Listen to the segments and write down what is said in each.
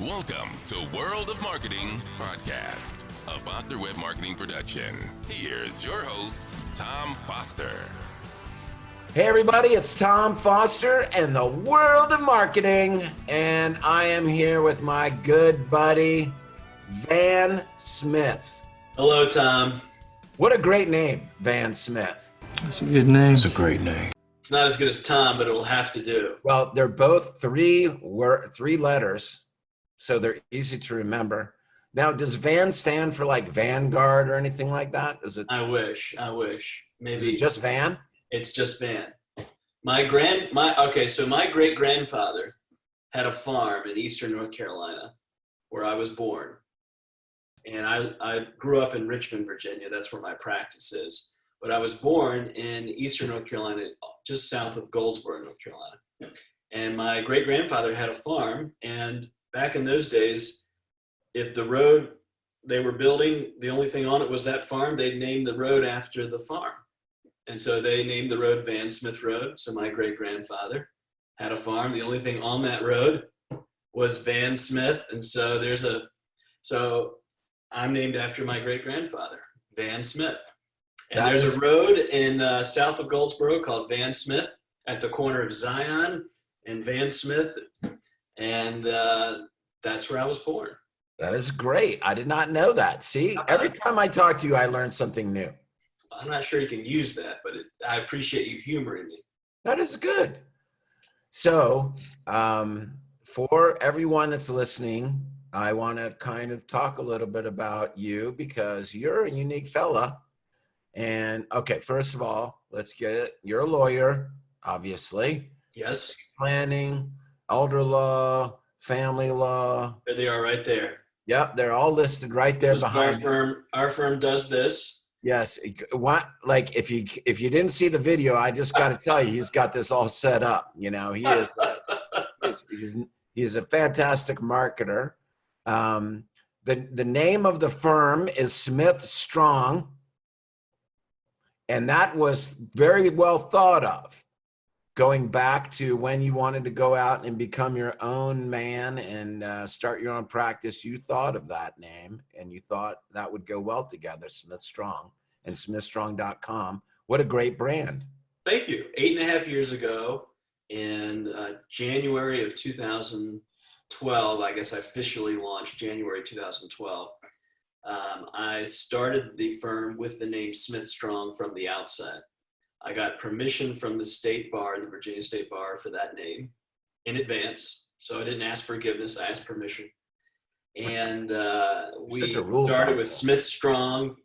Welcome to World of Marketing Podcast, a Foster Web Marketing production. Here's your host, Tom Foster. Hey everybody, it's Tom Foster and the World of Marketing, and I am here with my good buddy, Van Smith. Hello, Tom. What a great name, Van Smith. That's a good name. It's a great name. It's not as good as Tom, but it'll have to do. Well, they're both three letters, so they're easy to remember. Now, does Van stand for like Vanguard or anything like that? I wish. Maybe. Is it just Van? It's just Van. My great-grandfather had a farm in eastern North Carolina where I was born. And I grew up in Richmond, Virginia. That's where my practice is. But I was born in eastern North Carolina, just south of Goldsboro, North Carolina. And my great-grandfather had a farm. And back in those days, if the road they were building, the only thing on it was that farm, they'd name the road after the farm. And so they named the road Van Smith Road. So my great-grandfather had a farm. The only thing on that road was Van Smith. And so I'm named after my great-grandfather, Van Smith. And there's a road in south of Goldsboro called Van Smith at the corner of Zion and Van Smith. And that's where I was born. That is great. I did not know that. See, every time I talk to you, I learn something new. I'm not sure you can use that, but I appreciate you humoring me. That is good. So for everyone that's listening, I want to kind of talk a little bit about you because you're a unique fella. And okay, first of all, let's get it. You're a lawyer, obviously. Yes. Planning, elder law, family law. There they are right there. Yep, they're all listed right there behind you. Our firm does this. Yes. Like if you didn't see the video, I just got to tell you, he's got this all set up. You know, he is he's a fantastic marketer. The name of the firm is Smith Strong, and that was very well thought of, going back to when you wanted to go out and become your own man and start your own practice. You thought of that name, and you thought that would go well together, Smith Strong and smithstrong.com. What a great brand. Thank you. 8.5 years ago, in January of 2012, I guess I officially launched January 2012. I started the firm with the name Smith Strong from the outset. I got permission from the state bar, the Virginia State Bar, for that name in advance. So I didn't ask forgiveness, I asked permission. And we started with Smith Strong,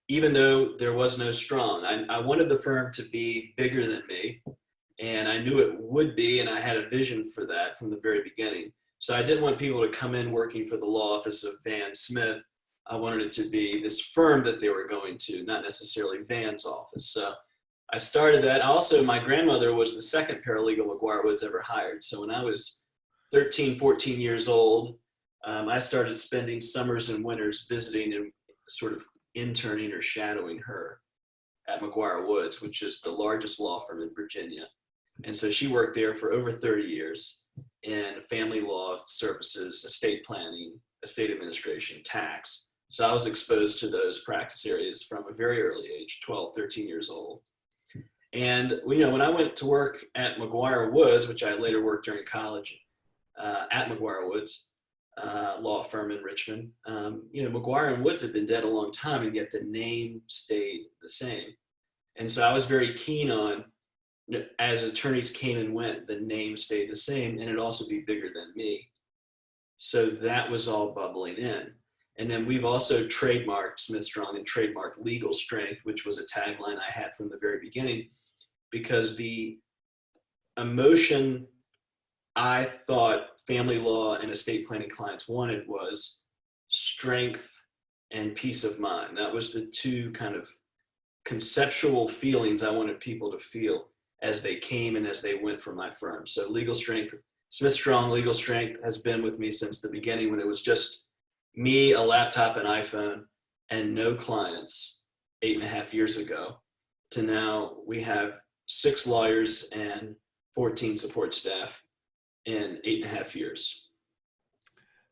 even though there was no strong. I wanted the firm to be bigger than me, and I knew it would be, and I had a vision for that from the very beginning. So I didn't want people to come in working for the law office of Van Smith. I wanted it to be this firm that they were going to, not necessarily Van's office. So I started that. Also, my grandmother was the second paralegal McGuire Woods ever hired. So when I was 13, 14 years old, I started spending summers and winters visiting and sort of interning or shadowing her at McGuire Woods, which is the largest law firm in Virginia. And so she worked there for over 30 years in family law services, estate planning, estate administration, tax. So I was exposed to those practice areas from a very early age, 12, 13 years old. And, when I went to work at McGuire Woods, which I later worked during college at McGuire Woods, law firm in Richmond, McGuire and Woods had been dead a long time, and yet the name stayed the same. And so I was very keen on, as attorneys came and went, the name stayed the same, and it'd also be bigger than me. So that was all bubbling in. And then we've also trademarked Smith Strong and trademarked legal strength, which was a tagline I had from the very beginning, because the emotion I thought family law and estate planning clients wanted was strength and peace of mind. That was the two kind of conceptual feelings I wanted people to feel as they came and as they went from my firm. So legal strength, Smith Strong legal strength has been with me since the beginning, when it was just me, a laptop, an iPhone, and no clients 8.5 years ago, to now we have 6 lawyers and 14 support staff in 8.5 years.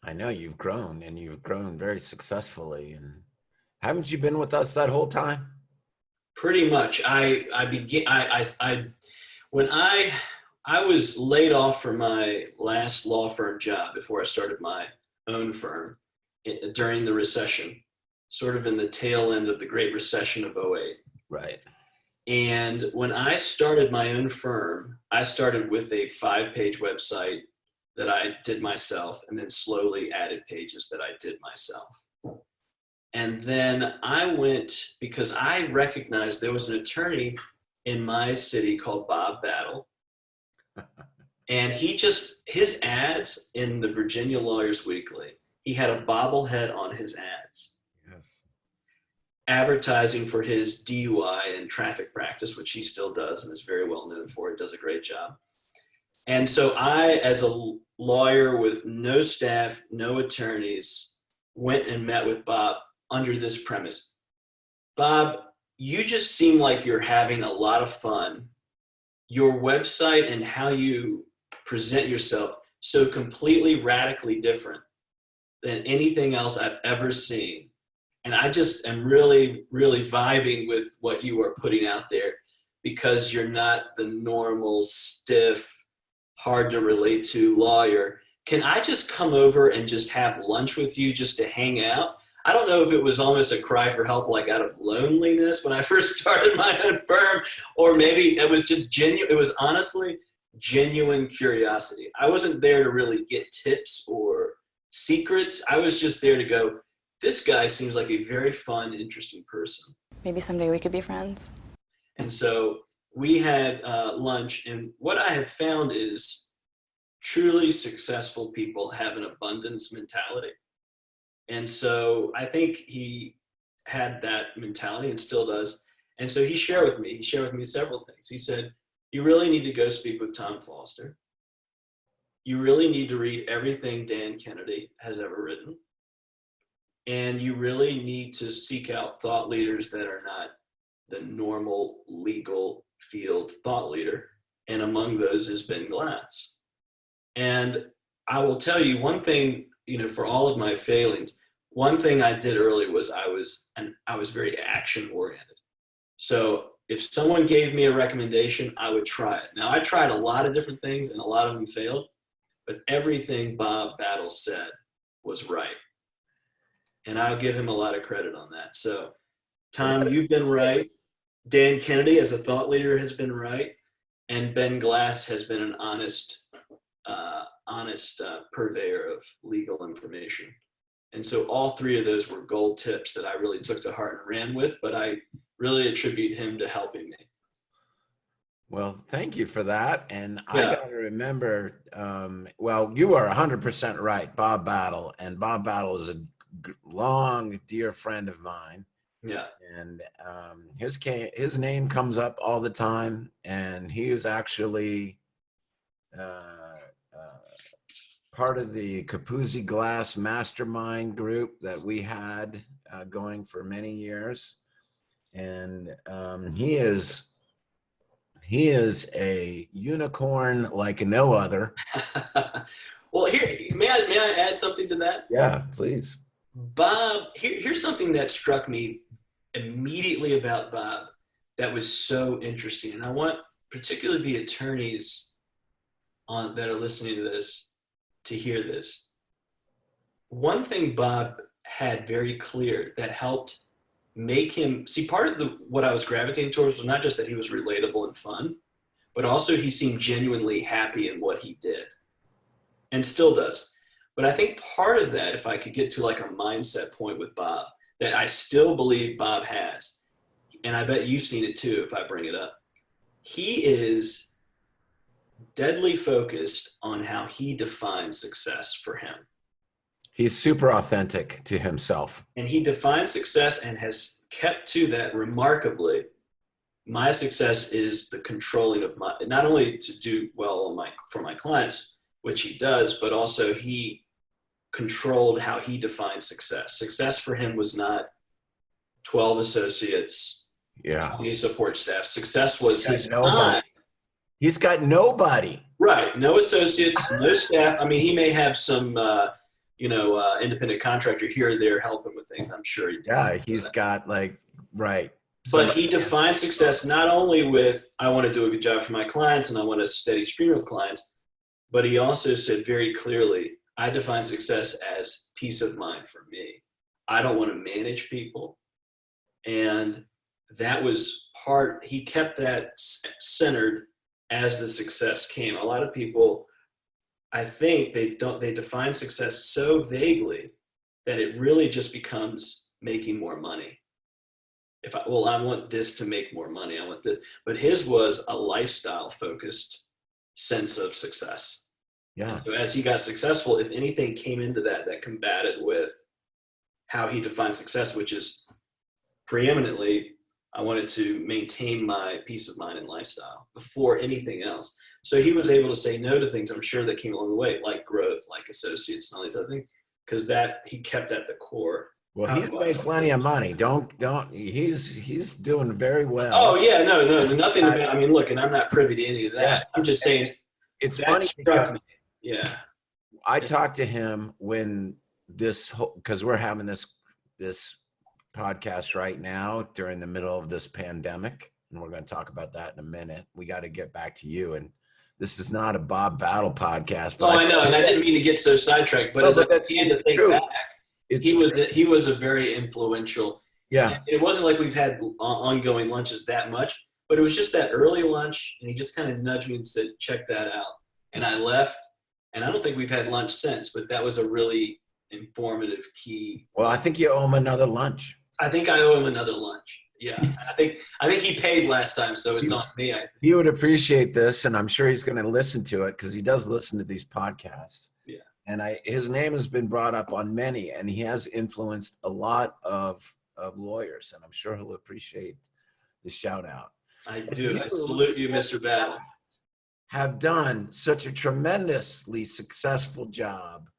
I know you've grown, and you've grown very successfully. And haven't you been with us that whole time? Pretty much. When I was laid off from my last law firm job before I started my own firm during the recession, sort of in the tail end of the Great Recession of '08. Right. And when I started my own firm, I started with a 5-page website that I did myself, and then slowly added pages that I did myself. And then I went, because I recognized there was an attorney in my city called Bob Battle. And his ads in the Virginia Lawyers Weekly, he had a bobblehead on his ads. Yes. Advertising for his DUI and traffic practice, which he still does and is very well known for. He does a great job. And so I, as a lawyer with no staff, no attorneys, went and met with Bob under this premise. Bob, you just seem like you're having a lot of fun. Your website and how you present yourself so completely radically different than anything else I've ever seen. And I just am really, really vibing with what you are putting out there, because you're not the normal, stiff, hard to relate to lawyer. Can I just come over and just have lunch with you just to hang out? I don't know if it was almost a cry for help, like out of loneliness when I first started my own firm, or maybe it was just genuine. It was honestly genuine curiosity. I wasn't there to really get tips or secrets. I was just there to go, this guy seems like a very fun, interesting person. Maybe someday we could be friends. And so we had lunch, and what I have found is truly successful people have an abundance mentality. And so I think he had that mentality and still does. And so he shared with me several things. He said, you really need to go speak with Tom Foster. You really need to read everything Dan Kennedy has ever written. And you really need to seek out thought leaders that are not the normal legal field thought leader. And among those is Ben Glass. And I will tell you one thing, for all of my failings, one thing I did early was I was very action oriented. So if someone gave me a recommendation, I would try it. Now I tried a lot of different things and a lot of them failed, but everything Bob Battle said was right. And I'll give him a lot of credit on that. So Tom, you've been right. Dan Kennedy as a thought leader has been right. And Ben Glass has been an honest purveyor of legal information. And so all three of those were gold tips that I really took to heart and ran with, but I really attribute him to helping me. Well, thank you for that. And Yeah. I got to remember, you are 100% right, Bob Battle. And Bob Battle is a long, dear friend of mine. Yeah. And his name comes up all the time. And he is actually part of the Capuzzi Glass mastermind group that we had going for many years. And he is a unicorn like no other. Well, here, may I add something to that? Yeah, please. Bob, here's something that struck me immediately about Bob that was so interesting. And I want particularly the attorneys that are listening to this to hear this. One thing Bob had very clear that helped make him see, part of what I was gravitating towards was not just that he was relatable and fun, but also he seemed genuinely happy in what he did and still does. But I think part of that, if I could get to like a mindset point with Bob, that I still believe Bob has, and I bet you've seen it too if I bring it up, he is deadly focused on how he defines success for him. He's super authentic to himself. And he defines success and has kept to that remarkably. My success is the controlling of my, not only to do well for my clients, which he does, but also he controlled how he defined success. Success for him was not 12 associates, 20 support staff. Success was his time. He's got nobody. Right. No associates, no staff. I mean, he may have some independent contractor here or there helping with things. I'm sure he did. Yeah, he's got right. But he defined success not only with, I want to do a good job for my clients and I want a steady stream of clients, but he also said very clearly, I define success as peace of mind for me. I don't want to manage people. And that was he kept that centered as the success came. A lot of people, I think they define success so vaguely that it really just becomes making more money. I want this to make more money. I want that. But his was a lifestyle focused sense of success. Yeah. And so as he got successful, if anything came into that combated with how he defined success, which is preeminently, I wanted to maintain my peace of mind and lifestyle before anything else. So he was able to say no to things, I'm sure, that came along the way, like growth, like associates and all these other things, because that he kept at the core. Well, he's made plenty of money. He's doing very well. Oh yeah, no, nothing about. I mean, look, and I'm not privy to any of that. Yeah. I'm just saying. It's funny because me. Yeah. I talked to him when because we're having this podcast right now during the middle of this pandemic, and we're going to talk about that in a minute. We got to get back to you, and this is not a Bob Battle podcast. But I know, and I didn't mean to get so sidetracked. But as I began to think back. He was a very influential. Yeah. It wasn't like we've had ongoing lunches that much, but it was just that early lunch, and he just kind of nudged me and said, "Check that out." And I left, and I don't think we've had lunch since. But that was a really informative key. Well, I think you owe him another lunch. I think I owe him another lunch. Yeah, I think he paid last time, so it's on me. He would appreciate this, and I'm sure he's going to listen to it because he does listen to these podcasts. Yeah. And his name has been brought up on many, and he has influenced a lot of lawyers, and I'm sure he'll appreciate the shout out. I do. I salute you, Mr. Battle. Have done such a tremendously successful job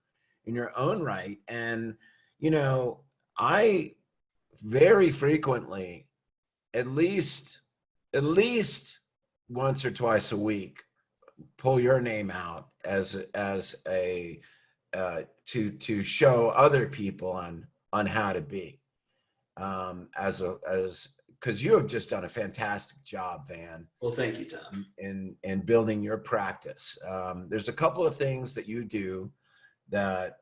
in your own right. And, I very frequently, at least once or twice a week, pull your name out as a to show other people on how to be because you have just done a fantastic job, Van. Well, thank you, Tom. In building your practice. There's a couple of things that you do that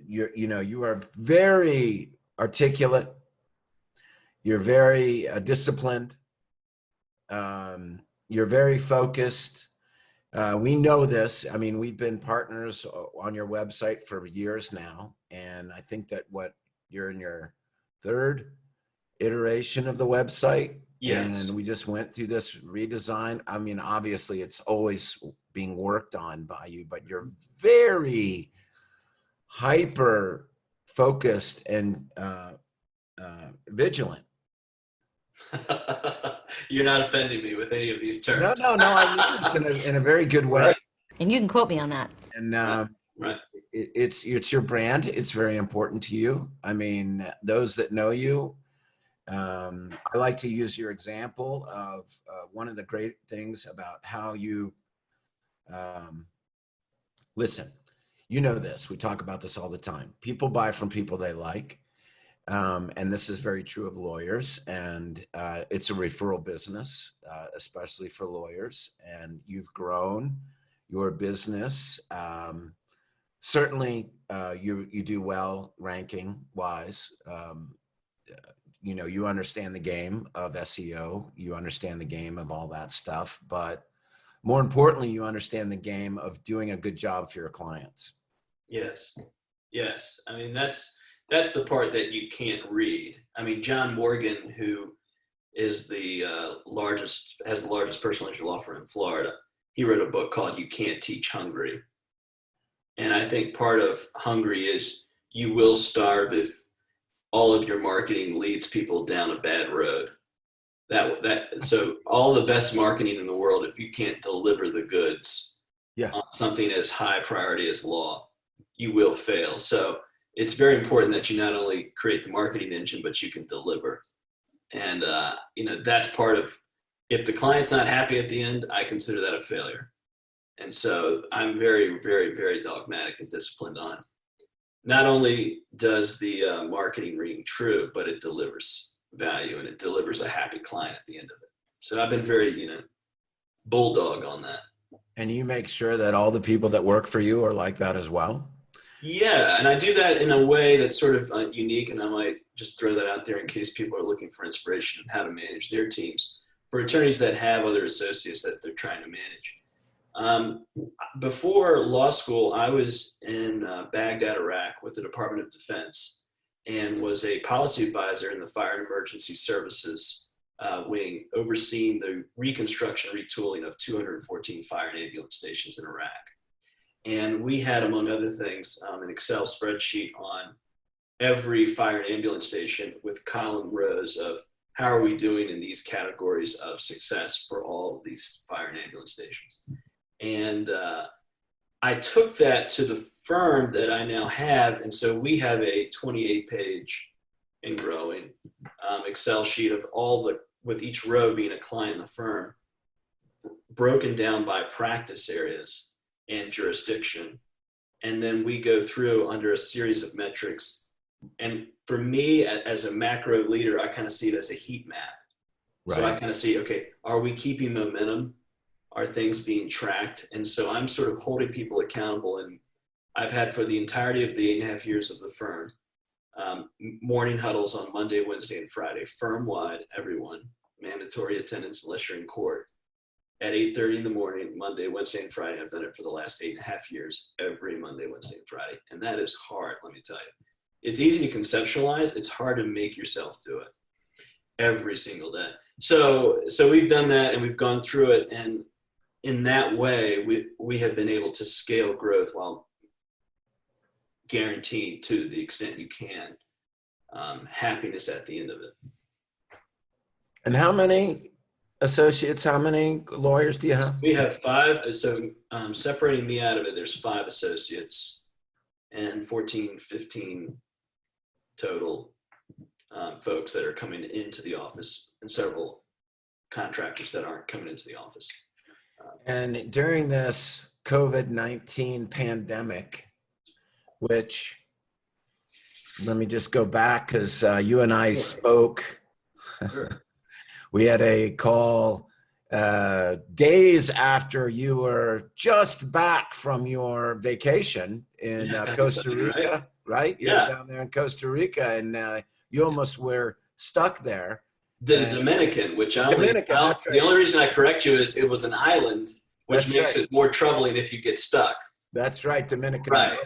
you are very articulate. You're very disciplined. You're very focused. We know this. I mean, we've been partners on your website for years now. And I think that you're in your third iteration of the website. Yes. And we just went through this redesign. I mean, obviously it's always being worked on by you, but you're very hyper focused and vigilant. You're not offending me with any of these terms. No. I mean this in a very good way. Right. And you can quote me on that. And right. It's your brand. It's very important to you. I mean, those that know you, I like to use your example of one of the great things about how you listen. You know this. We talk about this all the time. People buy from people they like. And this is very true of lawyers, and it's a referral business, especially for lawyers. And you've grown your business. Certainly, you do well ranking wise. You understand the game of SEO. You understand the game of all that stuff. But more importantly, you understand the game of doing a good job for your clients. Yes. I mean, that's the part that you can't read. I mean, John Morgan, who is has the largest personal injury law firm in Florida, he wrote a book called You Can't Teach Hungry. And I think part of hungry is you will starve if all of your marketing leads people down a bad road. So all the best marketing in the world, if you can't deliver the goods on something as high priority as law, you will fail. So it's very important that you not only create the marketing engine, but you can deliver. And, that's part of, if the client's not happy at the end, I consider that a failure. And so I'm very, very, very dogmatic and disciplined on not only does the marketing ring true, but it delivers value and it delivers a happy client at the end of it. So I've been very, bulldog on that. And you make sure that all the people that work for you are like that as well? Yeah, and I do that in a way that's sort of unique, and I might just throw that out there in case people are looking for inspiration on how to manage their teams. For attorneys that have other associates that they're trying to manage. Before law school, I was in Baghdad, Iraq with the Department of Defense and was a policy advisor in the Fire and Emergency Services wing, overseeing the reconstruction retooling of 214 fire and ambulance stations in Iraq. And we had, among other things, an Excel spreadsheet on every fire and ambulance station with column rows of how are we doing in these categories of success for all of these fire and ambulance stations. And I took that to the firm that I now have. And so we have a 28-page and growing Excel sheet of with each row being a client in the firm, broken down by practice areas and jurisdiction. And then we go through under a series of metrics. And for me, as a macro leader, I kind of see it as a heat map. Right. So I kind of see, okay, are we keeping momentum? Are things being tracked? And so I'm sort of holding people accountable. And I've had for the entirety of the 8.5 years of the firm, morning huddles on Monday, Wednesday, and Friday, firm-wide, everyone, mandatory attendance unless you're in court. At 8:30 in the morning, Monday, Wednesday, and Friday. I've done it for the last 8.5 years, every Monday, Wednesday, and Friday. And that is hard, let me tell you. It's easy to conceptualize. It's hard to make yourself do it every single day. So we've done that and we've gone through it. And in that way, we have been able to scale growth while guaranteeing, to the extent you can, happiness at the end of it. And how many associates, how many lawyers do you have? We have 5. So separating me out of it, there's 5 associates and 14, 15 total folks that are coming into the office, and several contractors that aren't coming into the office. And during this COVID-19 pandemic, which, let me just go back because you and I spoke. Sure. We had a call days after you were just back from your vacation in Costa Rica, right? You were down there in Costa Rica, and you almost were stuck there. The Dominican, which Dominican, that's right. The only reason I correct you is it was an island, which makes it more troubling if you get stuck. That's right, Dominican. Right.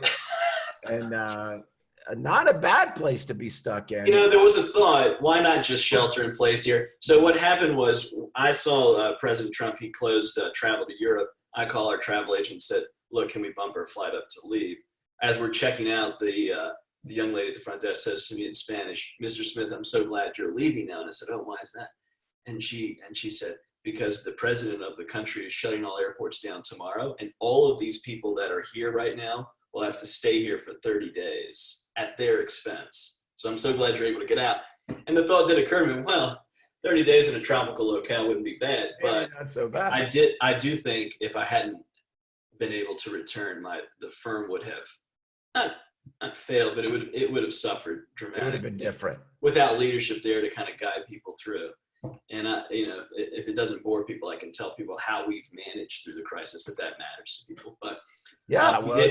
And not a bad place to be stuck in. There was a thought, why not just shelter in place here? So what happened was I saw President Trump, he closed travel to Europe. I called our travel agent and said, look, can we bump our flight up to leave? As we're checking out, the young lady at the front desk says to me in Spanish, Mr. Smith, I'm so glad you're leaving now. And I said, oh, why is that? And she said, because the president of the country is shutting all airports down tomorrow. And all of these people that are here right now will have to stay here for 30 days at their expense. So I'm so glad you're able to get out. And the thought did occur to me, well, 30 days in a tropical locale wouldn't be bad, but not so bad. I do think if I hadn't been able to return, the firm would have not failed, but it would have suffered dramatically. It would have been different without leadership there to kind of guide people through. And if it doesn't bore people, I can tell people how we've managed through the crisis, if that matters to people. But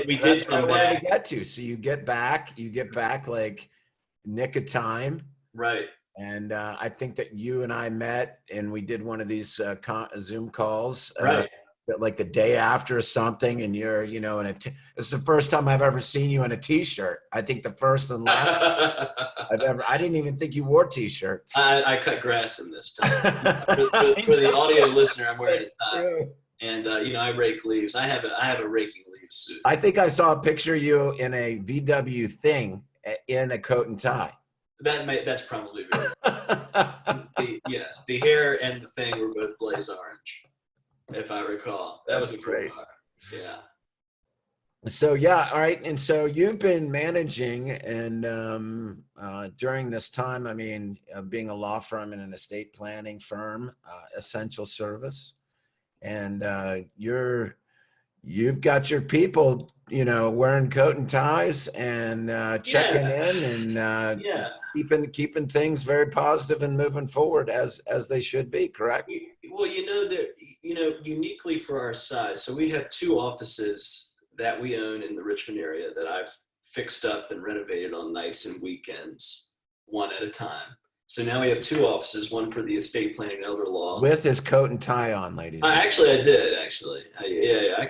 we did come back. To get to. So you get back like nick of time, right? And I think that you and I met, and we did one of these Zoom calls, right? Like the day after or something, and you're, it's the first time I've ever seen you in a t-shirt. I think the first and last I didn't even think you wore t-shirts. I cut grass in this time. for the audio listener, I'm wearing a tie. And I rake leaves. I have a raking leaves suit. I think I saw a picture of you in a VW thing in a coat and tie. That's probably right. Yes, the hair and the thing were both blaze orange, if I recall. That was a great car. Yeah. So all right. And so you've been managing, and during this time, I mean, being a law firm and an estate planning firm, essential service, and you're you've got your people, wearing coat and ties and checking Yeah. in and Yeah. keeping things very positive and moving forward as they should be. Correct? Well, uniquely for our size, so we have two offices that we own in the Richmond area that I've fixed up and renovated on nights and weekends, one at a time. So now we have two offices, one for the estate planning and elder law. With his coat and tie on, ladies. I did.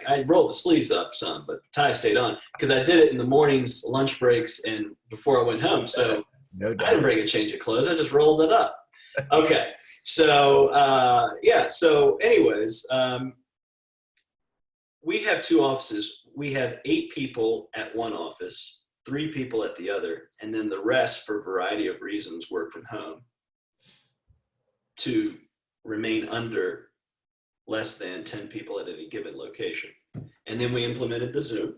I rolled the sleeves up some, but the tie stayed on because I did it in the mornings, lunch breaks, and before I went home. So No doubt. I didn't bring a change of clothes. I just rolled it up. Okay. So, So anyways, we have two offices. We have 8 people at one office, 3 people at the other, and then the rest, for a variety of reasons, work from home to remain under less than 10 people at any given location. And then we implemented the Zoom,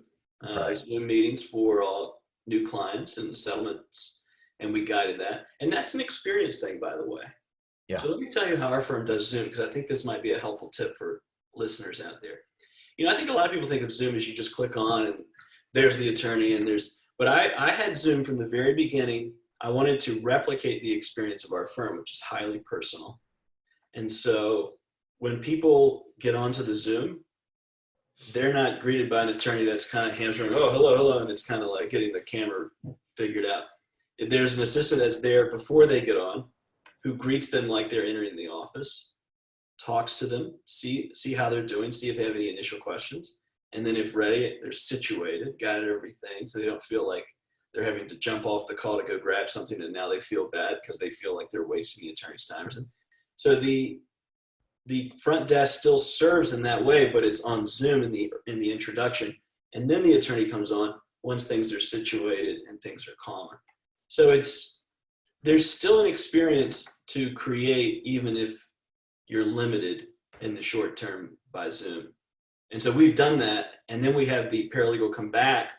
Zoom meetings for all new clients and settlements, and we guided that. And that's an experience thing, by the way. Yeah. So let me tell you how our firm does Zoom, because I think this might be a helpful tip for listeners out there. I think a lot of people think of Zoom as you just click on and there's the attorney but I had Zoom from the very beginning. I wanted to replicate the experience of our firm, which is highly personal. And so when people get onto the Zoom, they're not greeted by an attorney that's kind of hamstring, oh, hello, hello, and it's kind of like getting the camera figured out. There's an assistant that's there before they get on who greets them like they're entering the office, talks to them, see how they're doing, see if they have any initial questions. And then if ready, they're situated, got everything, so they don't feel like they're having to jump off the call to go grab something and now they feel bad because they feel like they're wasting the attorney's time. So the front desk still serves in that way, but it's on Zoom in the introduction. And then the attorney comes on once things are situated and things are calmer. So there's still an experience to create even if you're limited in the short term by Zoom. And so we've done that. And then we have the paralegal come back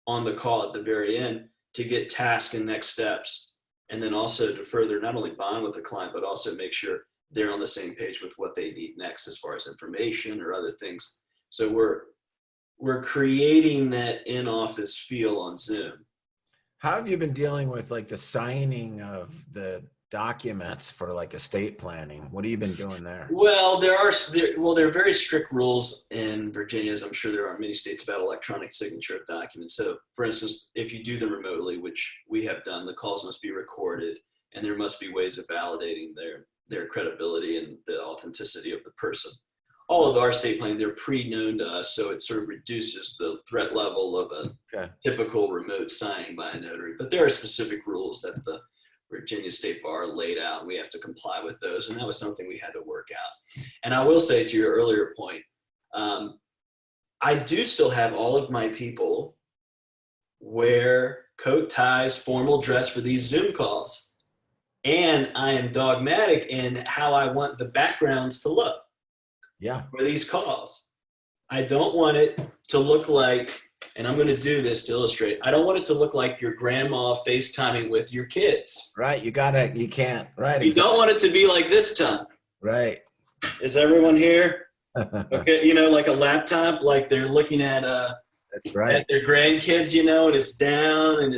on the call at the very end to get tasks and next steps. And then also to further not only bond with the client, but also make sure they're on the same page with what they need next as far as information or other things. So we're creating that in-office feel on Zoom. How have you been dealing with like the signing of the documents for like estate planning? What have you been doing there? Well, there are very strict rules in Virginia, as I'm sure there are in many states, about electronic signature of documents. So for instance, if you do them remotely, which we have done, the calls must be recorded and there must be ways of validating their credibility and the authenticity of the person. All of our estate planning, they're pre-known to us, so it sort of reduces the threat level of a typical remote signing by a notary. But there are specific rules that the Virginia State Bar laid out, and we have to comply with those, and that was something we had to work out. And I will say, to your earlier point, I do still have all of my people wear coat, ties, formal dress for these Zoom calls. And I am dogmatic in how I want the backgrounds to look. Yeah. For these calls. I don't want it to look like, and I'm going to do this to illustrate, I don't want it to look like your grandma FaceTiming with your kids. Right. You can't. Right. You don't want it to be like this time. Right. Is everyone here? Okay. Like a laptop, like they're looking at that's right. At their grandkids, and it's down and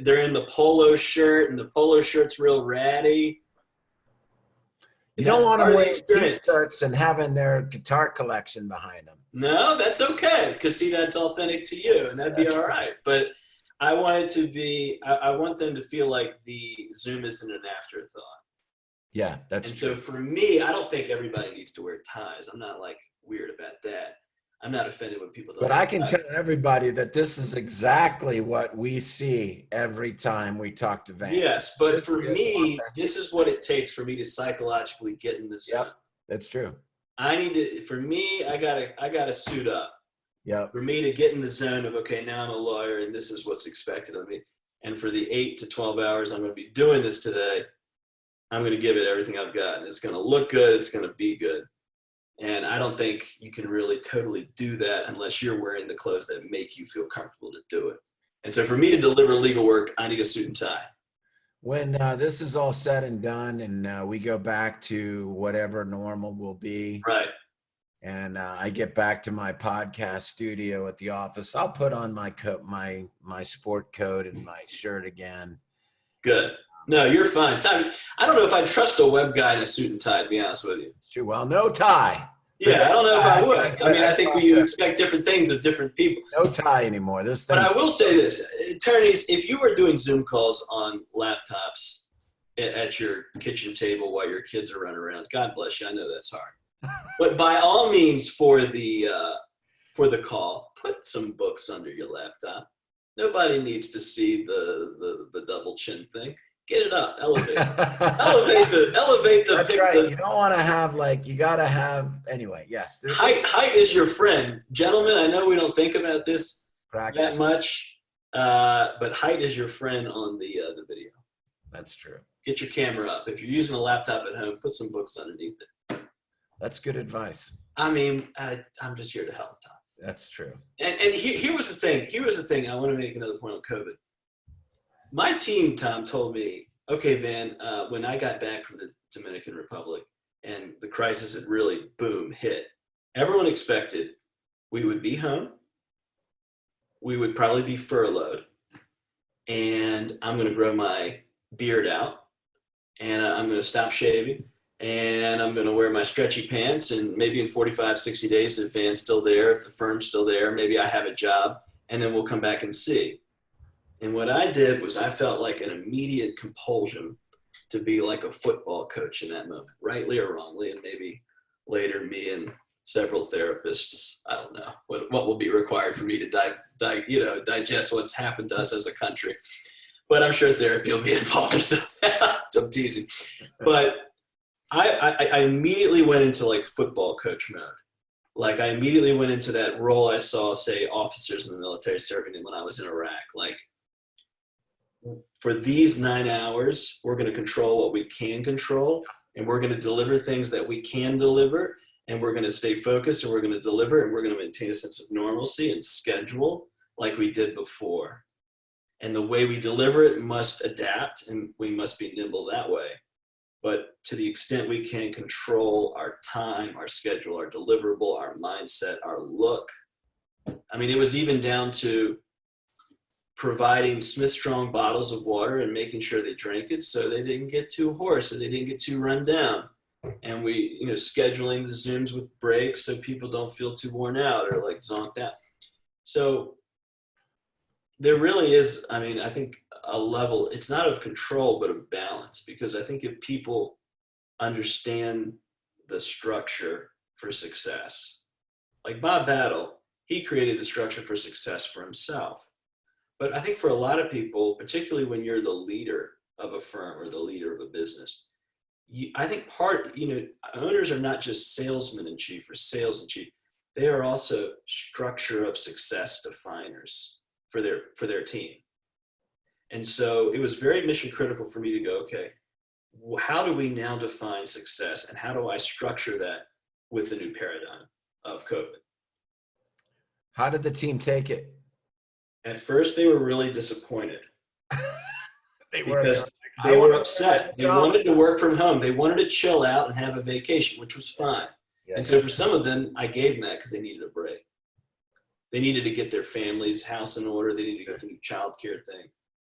they're in the polo shirt and the polo shirt's real ratty. You don't want to wear t-shirts and having their guitar collection behind them. No, that's okay. Because see, that's authentic to you and that'd be all right. But I want it to be, I want them to feel like the Zoom isn't an afterthought. Yeah, that's true. So for me, I don't think everybody needs to wear ties. I'm not like weird about that. I'm not offended when people don't. But I can tell everybody that this is exactly what we see every time we talk to Van. Yes, but for me, this is what it takes for me to psychologically get in the zone. Yep, that's true. I gotta suit up. Yep. For me to get in the zone of, okay, now I'm a lawyer and this is what's expected of me. And for the 8 to 12 hours I'm going to be doing this today, I'm going to give it everything I've got. And it's going to look good. It's going to be good. And I don't think you can really totally do that unless you're wearing the clothes that make you feel comfortable to do it. And so for me to deliver legal work, I need a suit and tie. When this is all said and done and we go back to whatever normal will be. Right. and I get back to my podcast studio at the office, I'll put on my coat, my sport coat and my shirt again. Good. No, you're fine. Tom, I don't know if I'd trust a web guy in a suit and tie, to be honest with you. It's true. Well, no tie. Yeah, I don't know if I would. I mean, I think you expect different things of different people. No tie anymore. But I will say this, attorneys, if you are doing Zoom calls on laptops at your kitchen table while your kids are running around, God bless you. I know that's hard. But by all means, for the call, put some books under your laptop. Nobody needs to see the double chin thing. Get it up, elevate the That's right. You don't want to have you got to have anyway. Yes. Height is your friend, gentlemen. I know we don't think about this that much, but height is your friend on the video. That's true. Get your camera up. If you're using a laptop at home, put some books underneath it. That's good advice. I mean, I'm just here to help, Tom. That's true. And here was the thing. I want to make another point on COVID. My team, Tom, told me, okay, Van, when I got back from the Dominican Republic and the crisis had really, boom, hit, everyone expected we would be home, we would probably be furloughed, and I'm going to grow my beard out, and I'm going to stop shaving, and I'm going to wear my stretchy pants, and maybe in 45, 60 days, if Van's still there, if the firm's still there, maybe I have a job, and then we'll come back and see. And what I did was I felt like an immediate compulsion to be like a football coach in that moment, rightly or wrongly. And maybe later me and several therapists, I don't know what will be required for me to digest what's happened to us as a country. But I'm sure therapy will be involved or something. I'm teasing. But I immediately went into like football coach mode. Like I immediately went into that role I saw, say, officers in the military serving in when I was in Iraq. Like, for these 9 hours, we're going to control what we can control, and we're going to deliver things that we can deliver, and we're going to stay focused, and we're going to deliver, and we're going to maintain a sense of normalcy and schedule like we did before. And the way we deliver it must adapt, and we must be nimble that way. But to the extent we can control our time, our schedule, our deliverable, our mindset, our look. I mean, it was even down to providing Smith Strong bottles of water and making sure they drank it so they didn't get too hoarse or they didn't get too run down. And we, scheduling the Zooms with breaks so people don't feel too worn out or like zonked out. So there really is, I think a level, it's not of control, but of balance, because I think if people understand the structure for success, like Bob Battle, he created the structure for success for himself. But I think for a lot of people, particularly when you're the leader of a firm or the leader of a business, I think owners are not just salesmen in chief or sales in chief. They are also structure of success definers for their team. And so it was very mission critical for me to go, okay, how do we now define success and how do I structure that with the new paradigm of COVID? How did the team take it? At first, they were really disappointed. They were upset. They wanted to work from home. They wanted to chill out and have a vacation, which was fine. Yeah. And so for some of them, I gave them that because they needed a break. They needed to get their family's house in order. They needed to get the new child care thing.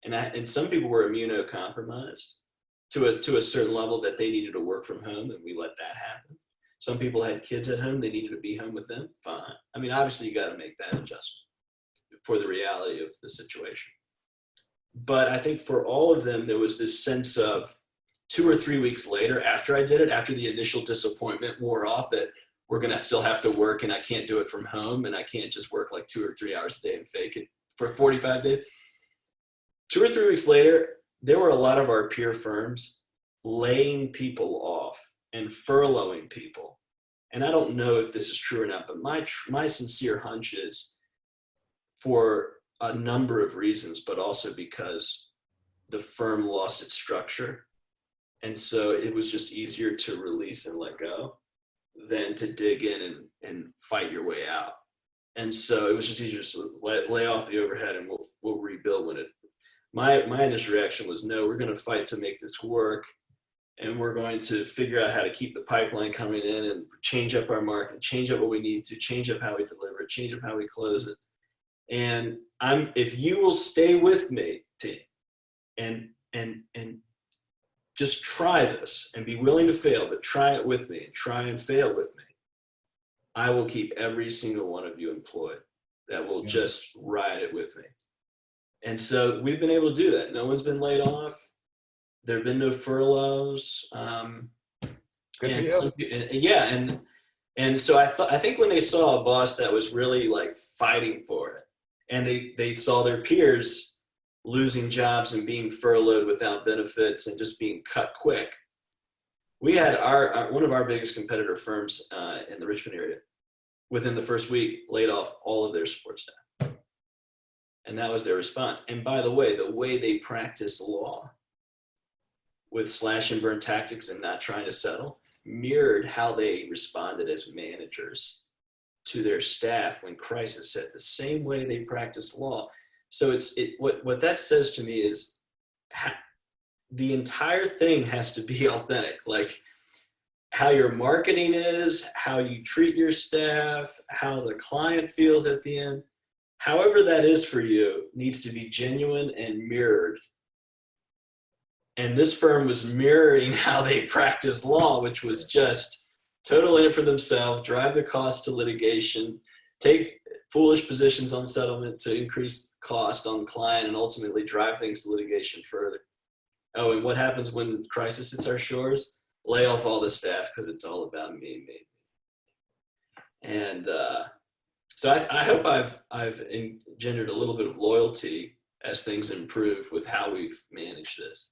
And some people were immunocompromised to a certain level that they needed to work from home, and we let that happen. Some people had kids at home. They needed to be home with them. Fine. Obviously, you got to make that adjustment for the reality of the situation. But I think for all of them, there was this sense of 2 or 3 weeks later, after I did it, after the initial disappointment wore off that we're going to still have to work and I can't do it from home and I can't just work like 2 or 3 hours a day and fake it for 45 days. 2 or 3 weeks later, there were a lot of our peer firms laying people off and furloughing people. And I don't know if this is true or not, but my sincere hunch is, for a number of reasons, but also because the firm lost its structure. And so it was just easier to release and let go than to dig in and fight your way out. And so it was just easier to lay off the overhead and we'll rebuild when it. My initial reaction was, no, we're going to fight to make this work. and we're going to figure out how to keep the pipeline coming in and change up our market, change up what we need to, change up how we deliver it, change up how we close it. And if you will stay with me, team, and just try this and be willing to fail, but try it with me and try and fail with me, I will keep every single one of you employed that will just ride it with me. And so we've been able to do that. No one's been laid off. There have been no furloughs. Good for you. And so I think when they saw a boss that was really like fighting for it, and they saw their peers losing jobs and being furloughed without benefits and just being cut quick. We had one of our biggest competitor firms in the Richmond area, within the first week, laid off all of their support staff. And that was their response. And by the way they practice law with slash and burn tactics and not trying to settle mirrored how they responded as managers to their staff when crisis hit, the same way they practice law. So what that says to me is the entire thing has to be authentic. Like how your marketing is, how you treat your staff, how the client feels at the end, however that is for you needs to be genuine and mirrored. And this firm was mirroring how they practice law, which was just total in it for themselves, drive the cost to litigation, take foolish positions on settlement to increase cost on client, and ultimately drive things to litigation further. Oh, and what happens when crisis hits our shores? Lay off all the staff because it's all about me. And so I hope I've engendered a little bit of loyalty as things improve with how we've managed this.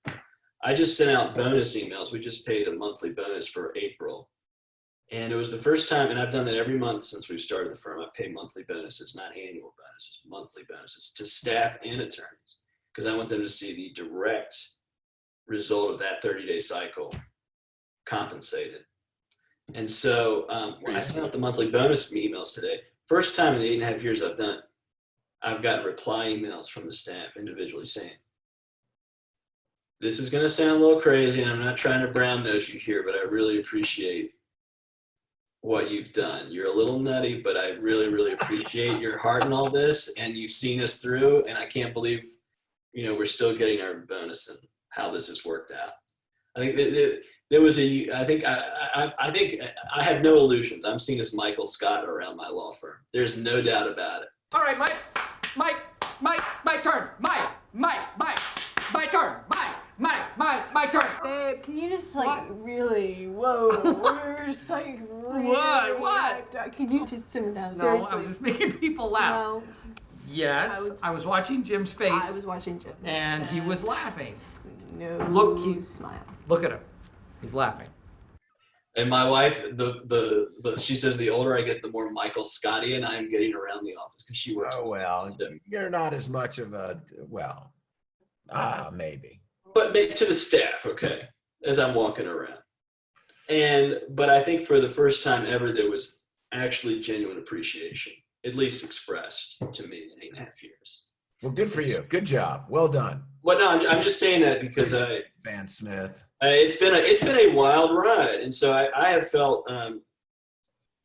I just sent out bonus emails. We just paid a monthly bonus for April. And it was the first time, and I've done that every month since we've started the firm. I pay monthly bonuses, not annual bonuses, monthly bonuses to staff and attorneys, because I want them to see the direct result of that 30-day cycle compensated. And so I sent out the monthly bonus emails today. First time in the 8.5 years I've done it, I've gotten reply emails from the staff individually saying, this is going to sound a little crazy, and I'm not trying to brown nose you here, but I really appreciate what you've done. You're a little nutty, but I really, really appreciate your heart in all this, and you've seen us through, and I can't believe, we're still getting our bonus and how this has worked out. I think there was I think I have no illusions. I'm seen as Michael Scott around my law firm. There's no doubt about it. All right, my turn. My turn. My turn. Babe, can you just really, whoa, we're just really. What? Can you just simmer down? No, Seriously. I was making people laugh. No. Yes, I was watching Jim's face. I was watching Jim. And he was laughing. No. Look, he's smile. Look at him. He's laughing. And my wife, she says the older I get, the more Michael Scotty-and I am getting around the office because she works. Oh, well, you're not as much of a, maybe. But to the staff, okay, as I'm walking around. But I think for the first time ever, there was actually genuine appreciation, at least expressed to me in 8.5 years. Well, good for you. Good job. Well done. Well, no, I'm just saying that because Van Smith. It's been a wild ride, and so I have felt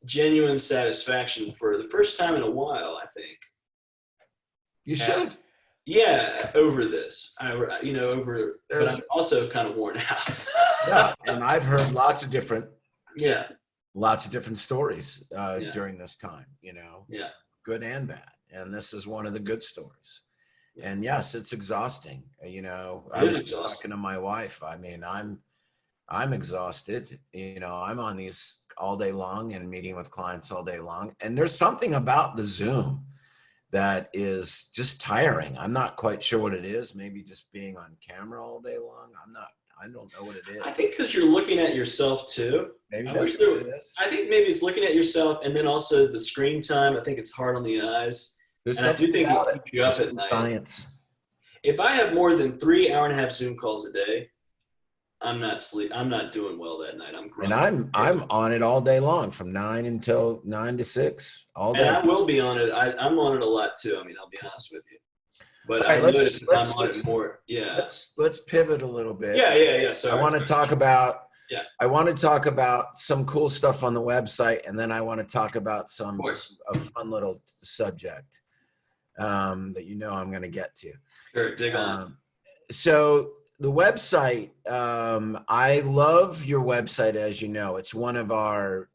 genuine satisfaction for the first time in a while. I think You should. Yeah, over this, but I'm also kind of worn out. Yeah, and I've heard lots of different stories during this time. Good and bad, and this is one of the good stories. And yes, it's exhausting. I was talking to my wife. I mean, I'm exhausted. I'm on these all day long and meeting with clients all day long. And there's something about the Zoom that is just tiring. I'm not quite sure what it is. Maybe just being on camera all day long. I don't know what it is. I think because you're looking at yourself too. Maybe that's what it is. I think maybe it's looking at yourself, and then also the screen time. I think it's hard on the eyes. There's and I do think it keeps you up at night. Science. If I have more than 3 hour-and-a-half Zoom calls a day, I'm not doing well that night. I'm grumpy. And I'm on it all day long, from 9 to 6 all day. And I will be on it. I'm on it a lot too. I mean, I'll be honest with you. But All right, I noticed that I'm on it more. Yeah. Let's pivot a little bit. Yeah. I Sorry. want to talk about. Yeah. I want to talk about some cool stuff on the website, and then I want to talk about a fun little subject that I'm going to get to. Sure, dig on. So the website, I love your website. As you know, it's one of our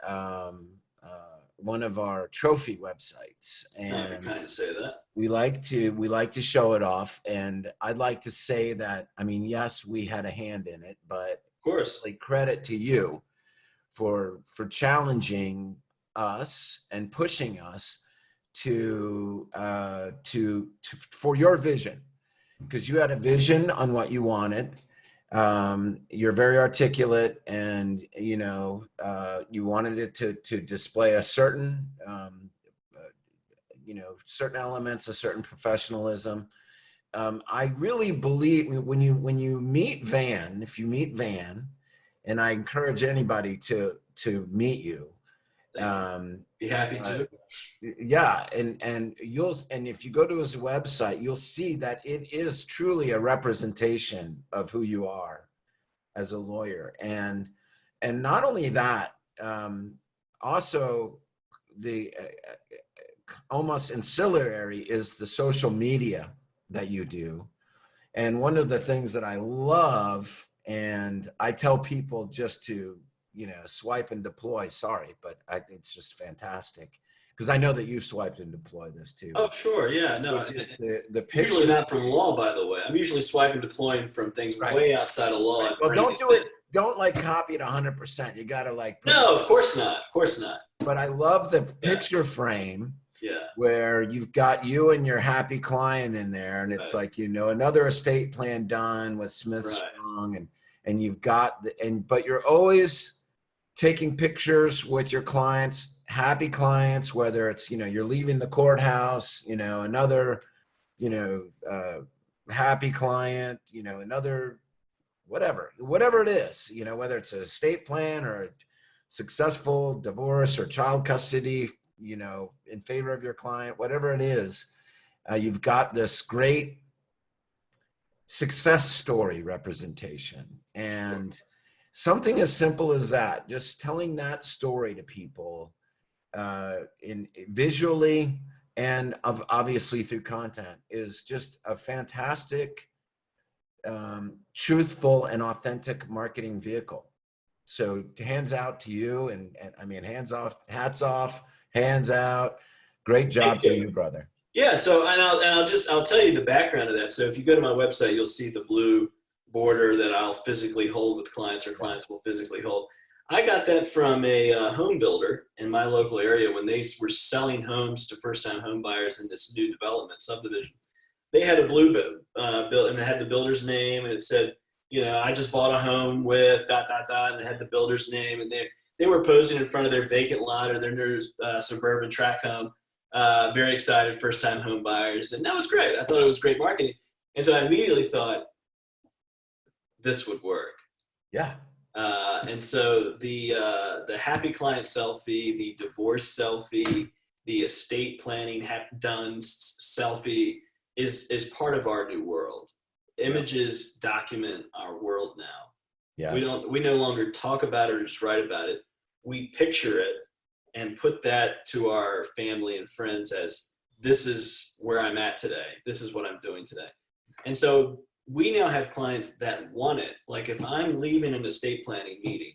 trophy websites, and I kind of say that. we like to show it off. And I'd like to say that, I mean, yes, we had a hand in it, but of course, like, credit to you for challenging us and pushing us to for your vision, because you had a vision on what you wanted. You're very articulate, and you wanted it to display a certain certain elements, a certain professionalism. I really believe when you meet Van, if you meet Van, and I encourage anybody to meet you. Be happy to. Yeah, and if you go to his website, you'll see that it is truly a representation of who you are as a lawyer. And not only that, also the almost ancillary is the social media that you do. And one of the things that I love, and I tell people just to, swipe and deploy, but it's just fantastic, because I know that you swiped and deployed this too. Oh, sure. Yeah. No, it's the picture. Usually not from law, by the way. I'm usually swiping and deploying from things way outside of law. Right. Well, don't do it. Don't copy it 100%. You got to No, of course not. Of course not. But I love the picture frame. Yeah. Where you've got you and your happy client in there, and it's like, another estate plan done with Smith Strong, and you've got but you're always taking pictures with your clients, happy clients, whether it's, you're leaving the courthouse, another, happy client, another, whatever it is, whether it's an estate plan or a successful divorce or child custody, in favor of your client, whatever it is, you've got this great success story representation. And something as simple as that, just telling that story to people in visually and obviously through content, is just a fantastic, truthful and authentic marketing vehicle. So hands out to you, and I mean, hats off, hands out. Great job to you, brother. Yeah. So, I'll tell you the background of that. So if you go to my website, you'll see the blue border that I'll physically hold with clients, or clients will physically hold. I got that from a home builder in my local area when they were selling homes to first-time home buyers in this new development subdivision. They had a blue bill, and it had the builder's name, and it said, I just bought a home with ... and it had the builder's name, and they were posing in front of their vacant lot or their new suburban tract home, very excited, first-time home buyers, and that was great. I thought it was great marketing, and so I immediately thought this would work. Yeah. And so the happy client selfie, the divorce selfie, the estate planning done selfie is part of our new world. Images document our world now. Yes. We no longer talk about it or just write about it. We picture it and put that to our family and friends as, this is where I'm at today. This is what I'm doing today. And so we now have clients that want it. Like if I'm leaving an estate planning meeting,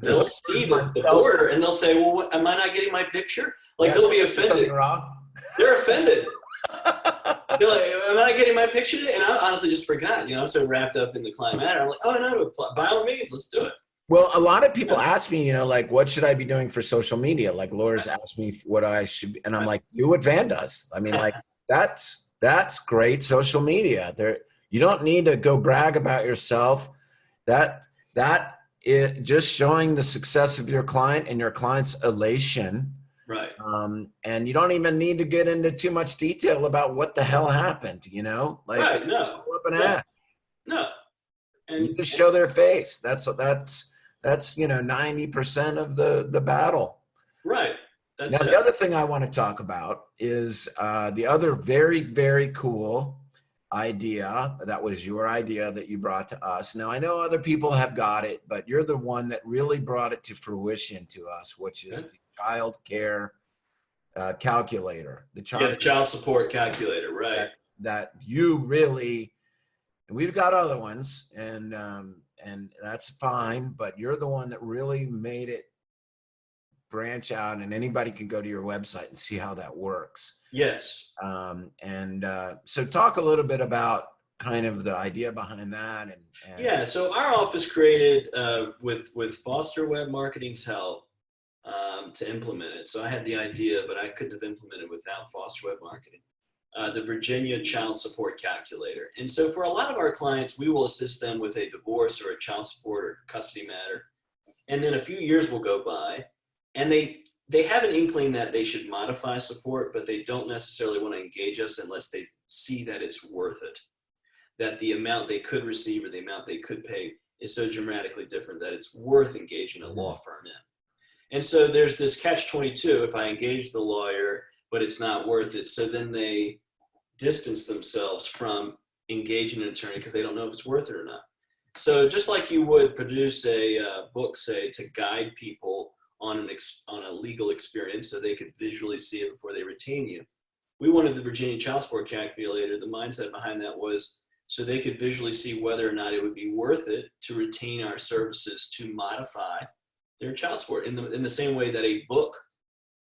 they'll see the border and they'll say, well, am I not getting my picture? Like they'll be offended. They're offended. They're like, am I getting my picture? And I honestly just forgot. I'm so wrapped up in the client matter. I'm like, oh no, by all means, let's do it. Well, a lot of people ask me, what should I be doing for social media? Like lawyers ask me what I should be, and I'm like, do what Van does. I mean, like that's great social media. You don't need to go brag about yourself. That is just showing the success of your client and your client's elation. Right. And you don't even need to get into too much detail about what the hell happened, right. No. No. And you just show their face. That's 90% of the battle. Right. Now, the other thing I want to talk about is the other very, very cool idea. That was your idea that you brought to us. Now, I know other people have got it, but you're the one that really brought it to fruition to us, which is the child care calculator. The child support calculator, right? That you really, we've got other ones, and that's fine, but you're the one that really made it branch out, and anybody can go to your website and see how that works. Yes. So talk a little bit about kind of the idea behind that. Yeah, so our office created with Foster Web Marketing's help to implement it. So I had the idea, but I couldn't have implemented without Foster Web Marketing. The Virginia Child Support Calculator. And so for a lot of our clients, we will assist them with a divorce or a child support or custody matter. And then a few years will go by, and they have an inkling that they should modify support, but they don't necessarily want to engage us unless they see that it's worth it, that the amount they could receive or the amount they could pay is so dramatically different that it's worth engaging a law firm in. And so there's this catch-22, if I engage the lawyer, but it's not worth it. So then they distance themselves from engaging an attorney because they don't know if it's worth it or not. So just like you would produce a book, say, to guide people on a legal experience so they could visually see it before they retain you, we wanted the Virginia Child Support Calculator. The mindset behind that was so they could visually see whether or not it would be worth it to retain our services to modify their child support in the same way that a book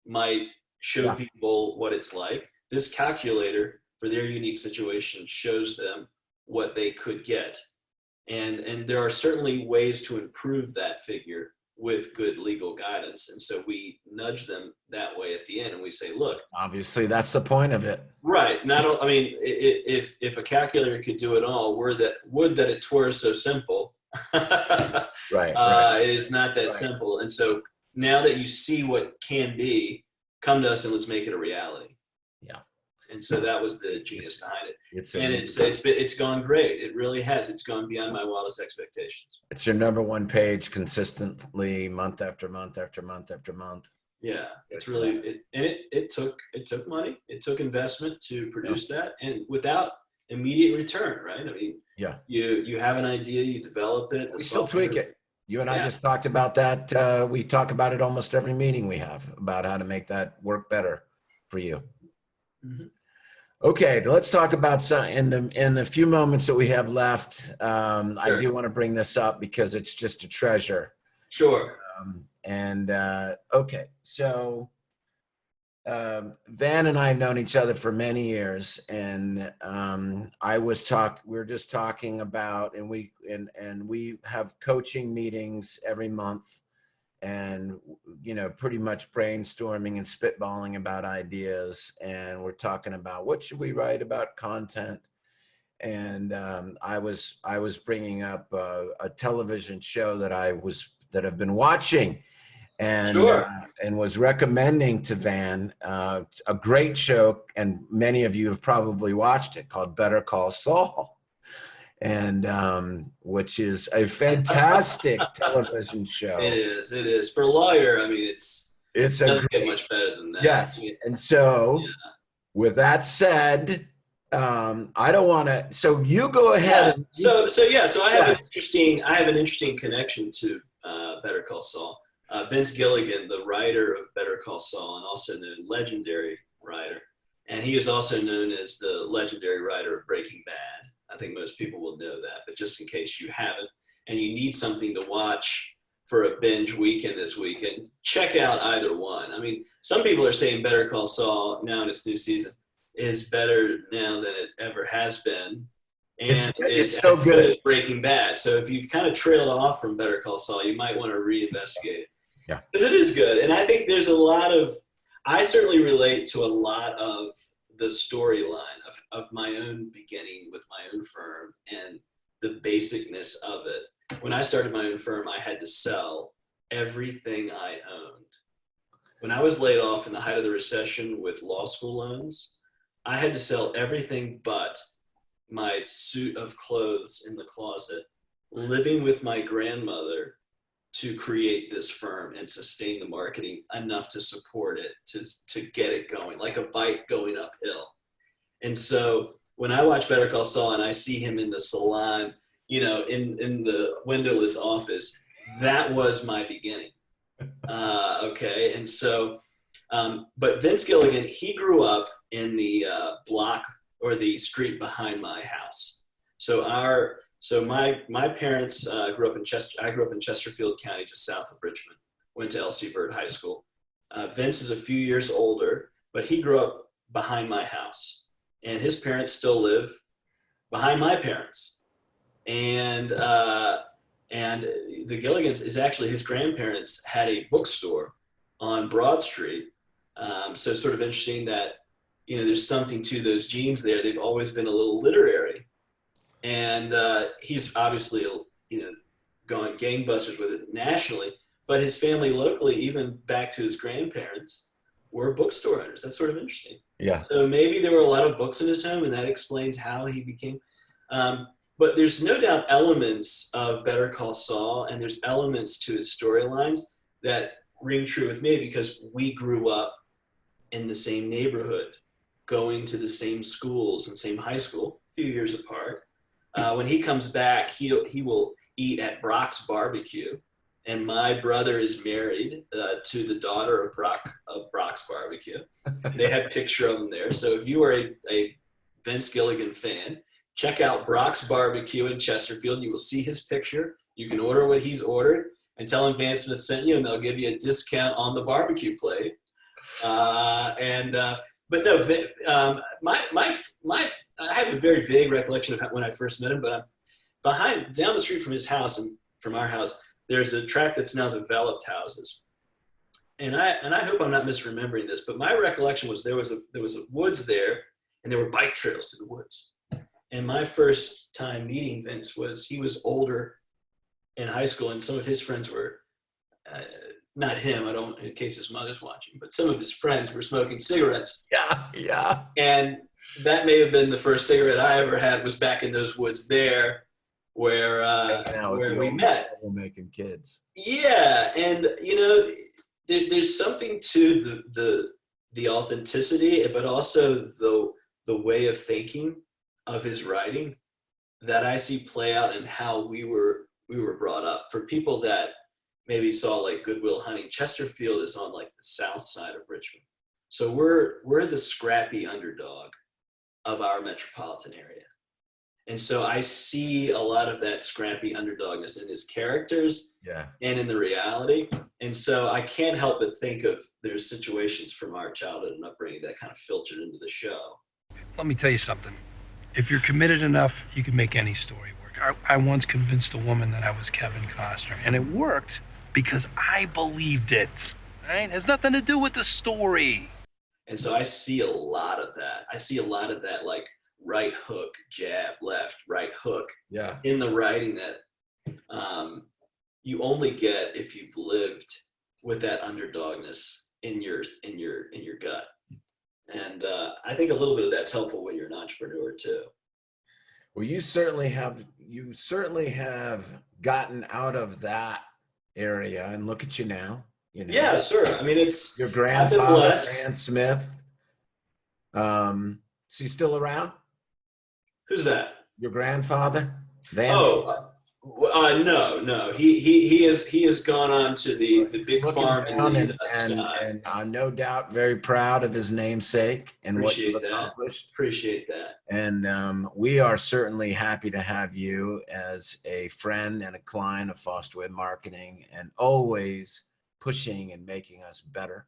might show people what it's like. This calculator for their unique situation shows them what they could get. And there are certainly ways to improve that figure with good legal guidance. And so we nudge them that way at the end, and we say, look, obviously that's the point of it. Right. I mean, if a calculator could do it all, would that it were so simple. Right. It is not that simple. And so now that you see what can be, come to us and let's make it a reality. Yeah. And so that was the genius behind it. It's gone great. It really has. It's gone beyond my wildest expectations. It's your number one page consistently, month after month after month after month. Yeah, it's really it took money. It took investment to produce that, and without immediate return, right? I mean, you have an idea, you develop it. We still tweak it. You and I just talked about that. We talk about it almost every meeting we have about how to make that work better for you. Mm-hmm. Okay, let's talk about some in the few moments that we have left. Sure. I do want to bring this up because it's just a treasure. Sure. Okay, so Van and I have known each other for many years, and we were just talking about, and we have coaching meetings every month, and pretty much brainstorming and spitballing about ideas, and we're talking about what should we write about content. And I was bringing up a television show that I've been watching, and and was recommending to Van a great show, and many of you have probably watched it, called Better Call Saul, and which is a fantastic television show. It is for a lawyer. I mean, it doesn't get much better than that. Yes, and so with that said, I don't want to. So you go ahead. Yeah. So I have an interesting connection to Better Call Saul. Vince Gilligan, the writer of Better Call Saul, and also the legendary writer, and he is also known as the legendary writer of Breaking Bad. I think most people will know that, but just in case you haven't, and you need something to watch for a binge weekend this weekend, check out either one. I mean, some people are saying Better Call Saul now in its new season is better now than it ever has been. And it's so good as Breaking Bad. So if you've kind of trailed off from Better Call Saul, you might want to reinvestigate. Yeah. Because it is good. And I think there's I certainly relate to a lot of the storyline of my own beginning with my own firm and the basicness of it. When I started my own firm, I had to sell everything I owned. When I was laid off in the height of the recession with law school loans, I had to sell everything but my suit of clothes in the closet, living with my grandmother to create this firm and sustain the marketing enough to support it, to get it going, like a bike going uphill. And so when I watch Better Call Saul and I see him in the salon, in the windowless office, that was my beginning. Okay. And so, but Vince Gilligan, he grew up in the block or the street behind my house. So my parents grew up in I grew up in Chesterfield County, just south of Richmond. Went to L.C. Byrd High School. Vince is a few years older, but he grew up behind my house, and his parents still live behind my parents. And the Gilligans is actually, his grandparents had a bookstore on Broad Street. So it's sort of interesting that, there's something to those genes there. They've always been a little literary. And he's obviously, gone gangbusters with it nationally, but his family locally, even back to his grandparents, were bookstore owners. That's sort of interesting. Yeah. So maybe there were a lot of books in his home, and that explains how he became. But there's no doubt elements of Better Call Saul, and there's elements to his storylines that ring true with me because we grew up in the same neighborhood, going to the same schools and same high school, a few years apart. When he comes back, he will eat at Brock's Barbecue, and my brother is married to the daughter of Brock's Barbecue. They have a picture of him there. So if you are a Vince Gilligan fan, check out Brock's Barbecue in Chesterfield. You will see his picture. You can order what he's ordered and tell him Van Smith sent you, and they'll give you a discount on the barbecue plate. But no, I have a very vague recollection of when I first met him, but I'm down the street from his house and from our house, there's a tract that's now developed houses. And I hope I'm not misremembering this, but my recollection was there was a woods there, and there were bike trails to the woods. And my first time meeting Vince he was older in high school, and some of his friends were, not him, in case his mother's watching, but some of his friends were smoking cigarettes. Yeah. And that may have been the first cigarette I ever had, was back in those woods there where we met. Making kids. Yeah. And, there's something to the authenticity, but also the way of thinking of his writing that I see play out in how we were brought up. For people that maybe saw like Good Will Hunting, Chesterfield is on like the south side of Richmond. So we're the scrappy underdog of our metropolitan area. And so I see a lot of that scrappy underdogness in his characters and in the reality. And so I can't help but think of there's situations from our childhood and upbringing that kind of filtered into the show. Let me tell you something. If you're committed enough, you can make any story work. I once convinced a woman that I was Kevin Costner, and it worked because I believed it. Right? It has nothing to do with the story. And so I see a lot of that. I see a lot of that, like right hook, jab, left, right hook. Yeah. In the writing that you only get if you've lived with that underdogness in your gut. And I think a little bit of that's helpful when you're an entrepreneur too. Well, you certainly have gotten out of that area, and look at you now. Yeah, sure. I mean, it's your grandfather, Grant Smith. Is he still around? Who's that? Your grandfather, Van. No. He has gone on to the big farm and no doubt very proud of his namesake and what you've accomplished. Appreciate that. And we are certainly happy to have you as a friend and a client of Foster Web Marketing, and always pushing and making us better.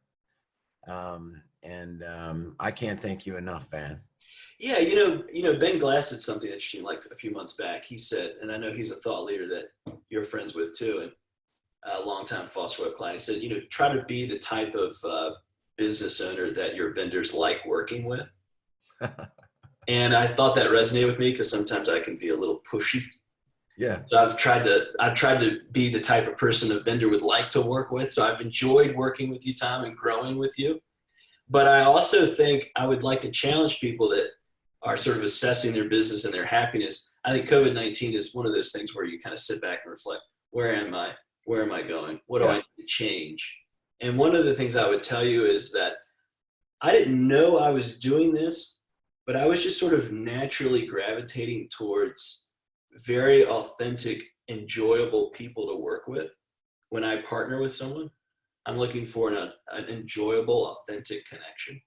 I can't thank you enough, Van. Yeah, Ben Glass said something interesting like a few months back. He said, and I know he's a thought leader that you're friends with too, and a longtime Foster Web client. He said, try to be the type of business owner that your vendors like working with. And I thought that resonated with me because sometimes I can be a little pushy. Yeah. So I've tried to be the type of person a vendor would like to work with. So I've enjoyed working with you, Tom, and growing with you. But I also think I would like to challenge people that are sort of assessing their business and their happiness. I think COVID-19 is one of those things where you kind of sit back and reflect, where am I? Where am I going? What do I need to change? And one of the things I would tell you is that I didn't know I was doing this but I was just sort of naturally gravitating towards very authentic, enjoyable people to work with. When I partner with someone, I'm looking for an enjoyable, authentic connection.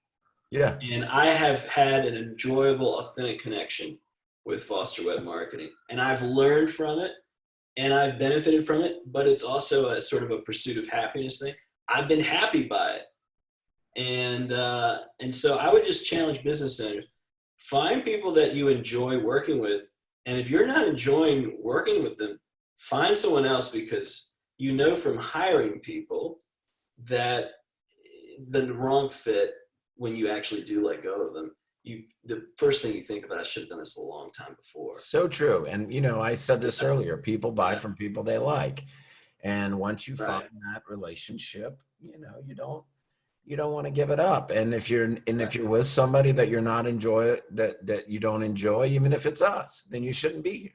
Yeah. And I have had an enjoyable, authentic connection with Foster Web Marketing. And I've learned from it and I've benefited from it, but it's also a sort of a pursuit of happiness thing. I've been happy by it. And so I would just challenge business owners, find people that you enjoy working with. And if you're not enjoying working with them, find someone else, because you know from hiring people that the wrong fit, when you actually do let go of them, the first thing you think about, I should have done this a long time before. So true. And, I said this earlier, people buy from people they like. And once you find that relationship, you don't want to give it up. And if you're with somebody that you're not that you don't enjoy, even if it's us, then you shouldn't be here.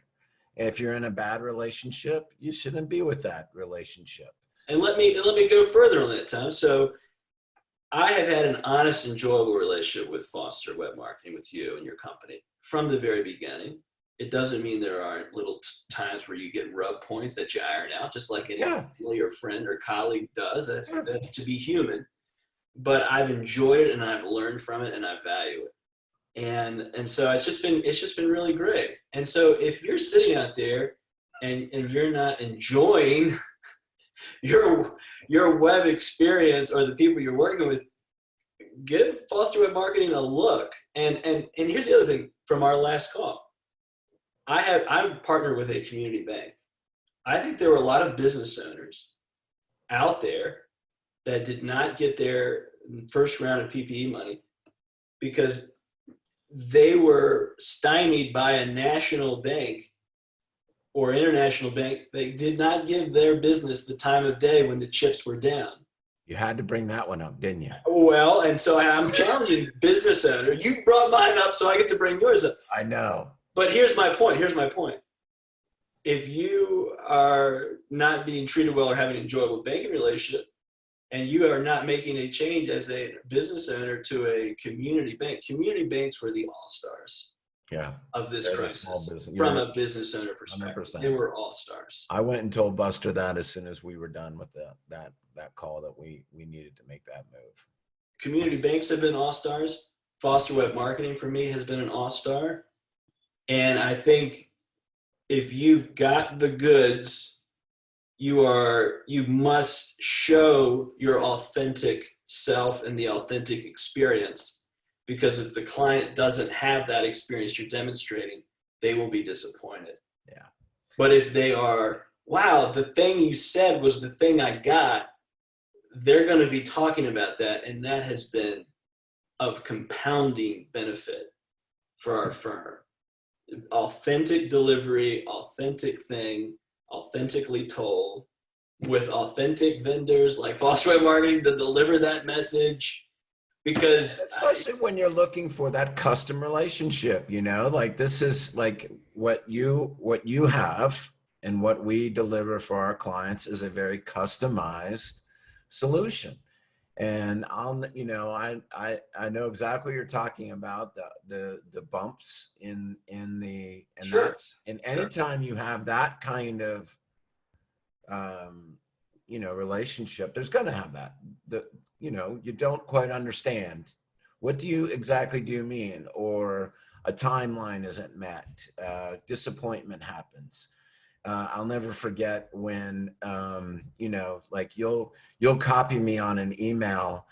If you're in a bad relationship, you shouldn't be with that relationship. And let me go further on that, Tom. So I have had an honest, enjoyable relationship with Foster Web Marketing, with you and your company from the very beginning. It doesn't mean there aren't little times where you get rub points that you iron out, just like any family or friend or colleague does. That's to be human. But I've enjoyed it and I've learned from it and I value it. And so it's just been really great. And so if you're sitting out there and you're not enjoying your web experience or the people you're working with, give Foster Web Marketing a look. And here's the other thing from our last call. I'm partnered with a community bank. I think there were a lot of business owners out there that did not get their first round of PPE money because they were stymied by a national bank or international bank. They did not give their business the time of day when the chips were down. You had to bring that one up, didn't you? Well, and so I'm challenging business owner. You brought mine up, so I get to bring yours up. I know. But here's my point. If you are not being treated well or having an enjoyable banking relationship, and you are not making a change as a business owner to a community banks were the all-stars of this crisis from a business owner perspective. 100%. They were all-stars. I went and told Buster that as soon as we were done with that call, that we needed to make that move. Community banks have been all-stars. Foster Web Marketing for me has been an all-star. And I think if you've got the goods, you must show your authentic self and the authentic experience, because if the client doesn't have that experience you're demonstrating, they will be disappointed. Yeah. But if they are, wow, the thing you said was the thing I got, they're going to be talking about that. And that has been of compounding benefit for our firm. Authentic delivery, authentic thing, authentically told, with authentic vendors like Foster Web Marketing to deliver that message. Because especially when you're looking for that custom relationship, like this is like what you have and what we deliver for our clients is a very customized solution. And I know exactly what you're talking about, the bumps in anytime you have that kind of relationship, there's going to have that. You don't quite understand. What do you mean? Or a timeline isn't met. Disappointment happens. I'll never forget when, like you'll copy me on an email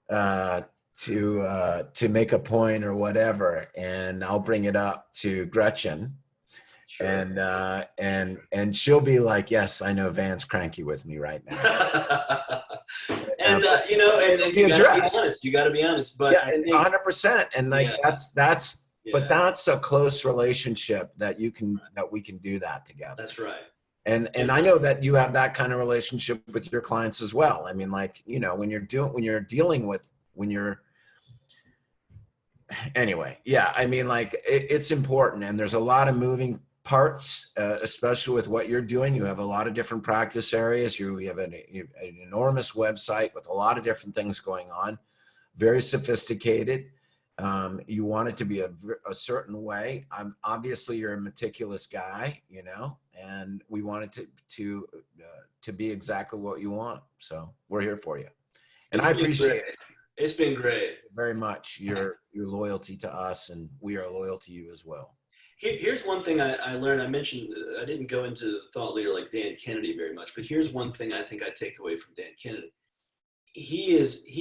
to make a point or whatever, and I'll bring it up to Gretchen. Sure. And she'll be like, yes, I know Van's cranky with me right now. And you got to be honest, but yeah, 100%. And like, that's, but that's a close relationship that we can do that together. That's right. And I know that you have that kind of relationship with your clients as well. I mean, like, anyway, yeah, I mean, like it's important, and there's a lot of moving parts, especially with what you're doing. You have a lot of different practice areas. You have an enormous website with a lot of different things going on, very sophisticated. You want it to be a certain way. Obviously you're a meticulous guy, you know, and we want it to be exactly what you want. So we're here for you. And I appreciate it. It's been great. Very much your loyalty to us, and we are loyal to you as well. Here's one thing I learned. I mentioned I didn't go into the thought leader like Dan Kennedy very much, but here's one thing I think I take away from Dan Kennedy. He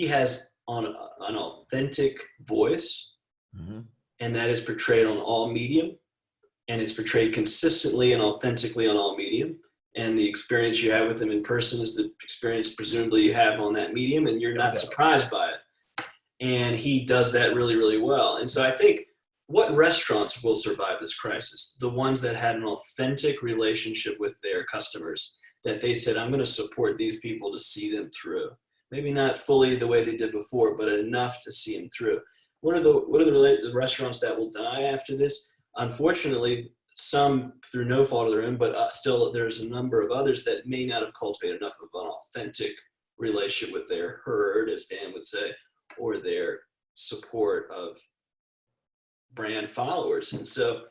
has an authentic voice, and that is portrayed on all medium, and it's portrayed consistently and authentically on all medium. And the experience you have with him in person is the experience presumably you have on that medium, and you're not surprised by it. And he does that really, really well. And so I think, what restaurants will survive this crisis? The ones that had an authentic relationship with their customers, that they said, I'm going to support these people to see them through. Maybe not fully the way they did before, but enough to see them through. What are the restaurants that will die after this? Unfortunately, some through no fault of their own, but still there's a number of others that may not have cultivated enough of an authentic relationship with their herd, as Dan would say, or their support of brand followers. And so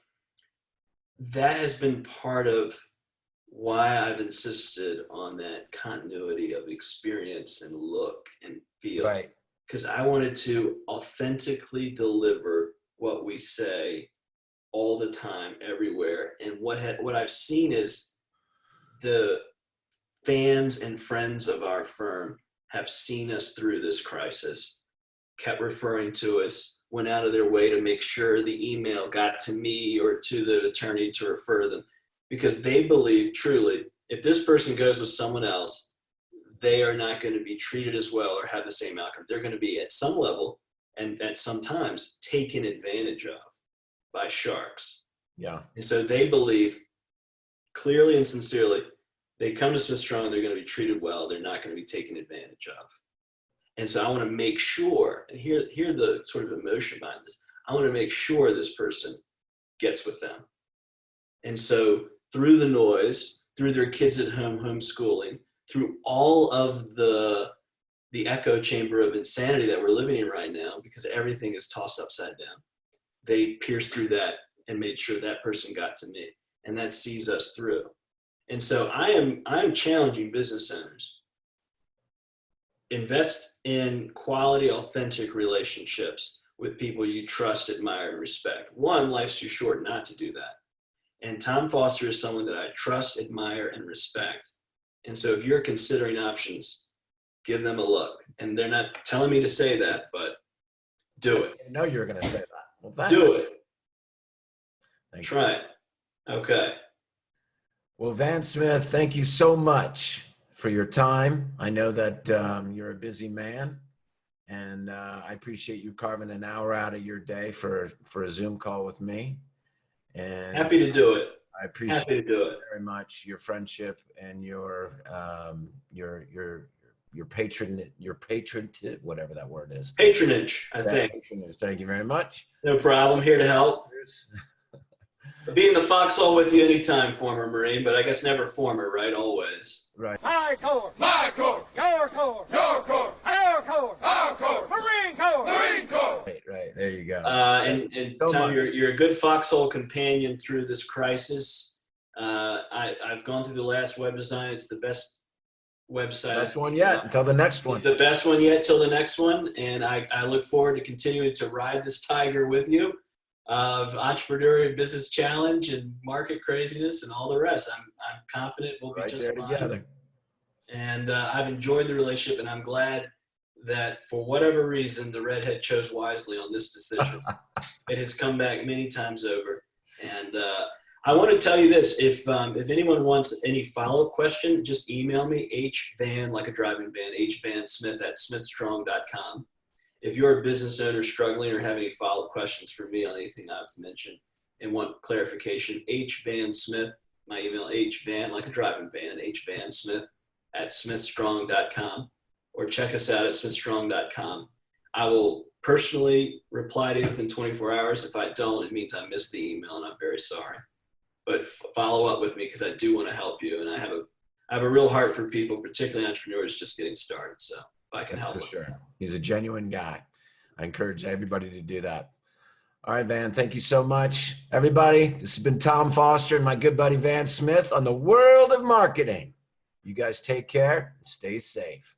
that has been part of why I've insisted on that continuity of experience and look and feel. Right. Because I wanted to authentically deliver what we say all the time, everywhere. And what I've seen is the fans and friends of our firm have seen us through this crisis, kept referring to us, went out of their way to make sure the email got to me or to the attorney to refer them, because they believe truly, if this person goes with someone else, they are not going to be treated as well or have the same outcome. They're going to be at some level and at some times taken advantage of by sharks. Yeah. And so they believe clearly and sincerely, they come to Smith Strong, they're going to be treated well. They're not going to be taken advantage of. And so I want to make sure, and hear the sort of emotion behind this. I want to make sure this person gets with them. And so through the noise, through their kids at home, homeschooling, through all of the echo chamber of insanity that we're living in right now, because everything is tossed upside down, they pierced through that and made sure that person got to me, and that sees us through. And so I'm challenging business owners. Invest in quality, authentic relationships with people you trust, admire, and respect. One, life's too short not to do that. And Tom Foster is someone that I trust, admire, and respect. And so if you're considering options, give them a look. And they're not telling me to say that, but do it. I know you're going to say that. Well, do it. Thank Try it. Okay. Well, Van Smith, thank you so much for your time. I know that you're a busy man, and I appreciate you carving an hour out of your day for a Zoom call with me. And happy to do it. I appreciate happy to do it very much, your friendship and your whatever that word is. Patronage, I think. Patronage. Thank you very much. No problem. Here to help. Be in the foxhole with you anytime, former Marine, but I guess never former, right? Always. Right. My Corps, your Corps, our Corps, Marine Corps. Right. There you go. And so Tom, much. you're a good foxhole companion through this crisis. I've gone through the last web design. It's the best website. Best one yet until the next one. The best one yet till the next one. And I look forward to continuing to ride this tiger with you of entrepreneurial business challenge and market craziness and all the rest. I'm confident we'll be right just there fine. together. And I've enjoyed the relationship, and I'm glad that for whatever reason, the redhead chose wisely on this decision. It has come back many times over. And I want to tell you this, if anyone wants any follow-up question, just email me, hvan, like a driving van, hvansmith@smithstrong.com. If you're a business owner struggling or have any follow-up questions for me on anything I've mentioned and want clarification, hvansmith, my email, hvan, like a driving van, hvansmith@smithstrong.com, or check us out at smithstrong.com. I will personally reply to you within 24 hours. If I don't, it means I missed the email, and I'm very sorry. But follow up with me, because I do want to help you, and I have a real heart for people, particularly entrepreneurs just getting started. So if I can help For them. sure. He's a genuine guy. I encourage everybody to do that. All right, Van, thank you so much. Everybody, this has been Tom Foster and my good buddy Van Smith on the World of Marketing. You guys take care and stay safe.